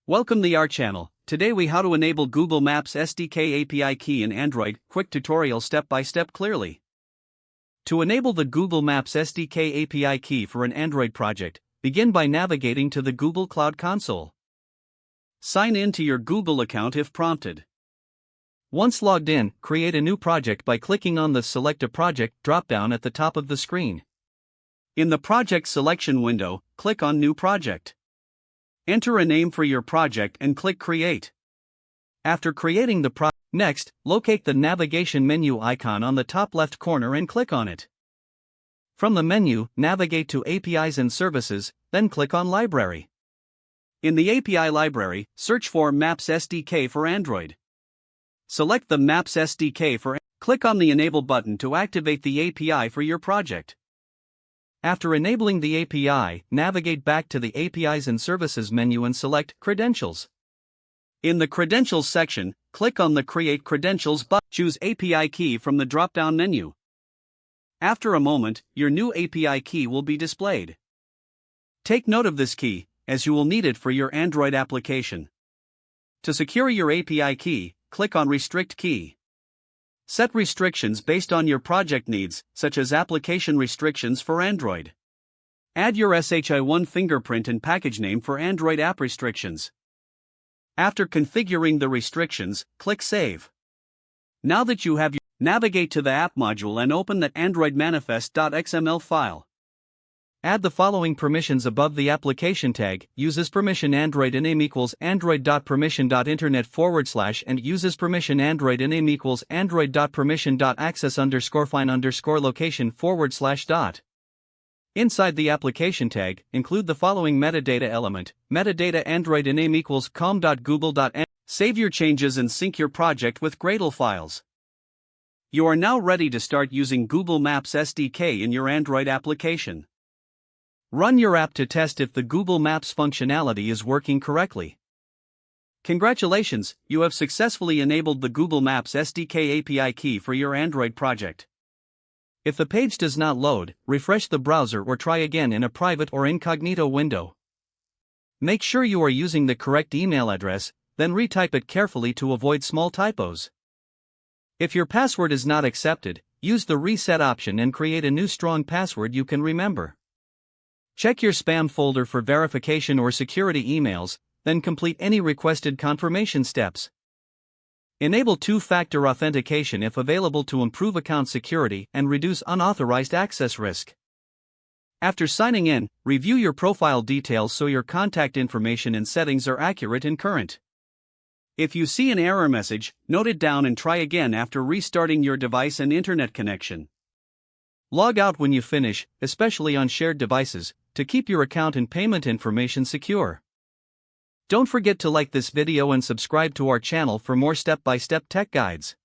Welcome to our channel. Today we how to enable Google Maps SDK API key in Android. Quick tutorial step by step clearly. To enable the Google Maps SDK API key for an Android project, begin by navigating to the Google Cloud Console. Sign in to your Google account if prompted. Once logged in, create a new project by clicking on the Select a Project drop-down at the top of the screen. In the Project Selection window, click on New Project. Enter a name for your project and click Create. After creating the project, next, locate the navigation menu icon on the top left corner and click on it. From the menu, navigate to APIs and Services, then click on Library. In the API library, search for Maps SDK for Android. Select the Maps SDK for click on the Enable button to activate the API for your project. After enabling the API, navigate back to the APIs and Services menu and select Credentials. In the Credentials section, click on the Create Credentials button. Choose API key from the drop-down menu. After a moment, your new API key will be displayed. Take note of this key, as you will need it for your Android application. To secure your API key, click on Restrict Key. Set restrictions based on your project needs, such as application restrictions for Android. Add your SHI-1 fingerprint and package name for Android app restrictions. After configuring the restrictions, click Save. Now that you have navigate to the app module and open the Android manifest.xml file. Add the following permissions above the application tag: uses permission Android name equals android.permission.internet / and uses permission Android name equals android.permission.access _fine location / Inside the application tag, include the following metadata element: metadata Android name equals com.google.n. Save your changes and sync your project with Gradle files. You are now ready to start using Google Maps SDK in your Android application. Run your app to test if the Google Maps functionality is working correctly. Congratulations, you have successfully enabled the Google Maps SDK API key for your Android project. If the page does not load, refresh the browser or try again in a private or incognito window. Make sure you are using the correct email address, then retype it carefully to avoid small typos. If your password is not accepted, use the reset option and create a new strong password you can remember. Check your spam folder for verification or security emails, then complete any requested confirmation steps. Enable two-factor authentication if available to improve account security and reduce unauthorized access risk. After signing in, review your profile details so your contact information and settings are accurate and current. If you see an error message, note it down and try again after restarting your device and internet connection. Log out when you finish, especially on shared devices, to keep your account and payment information secure. Don't forget to like this video and subscribe to our channel for more step-by-step tech guides.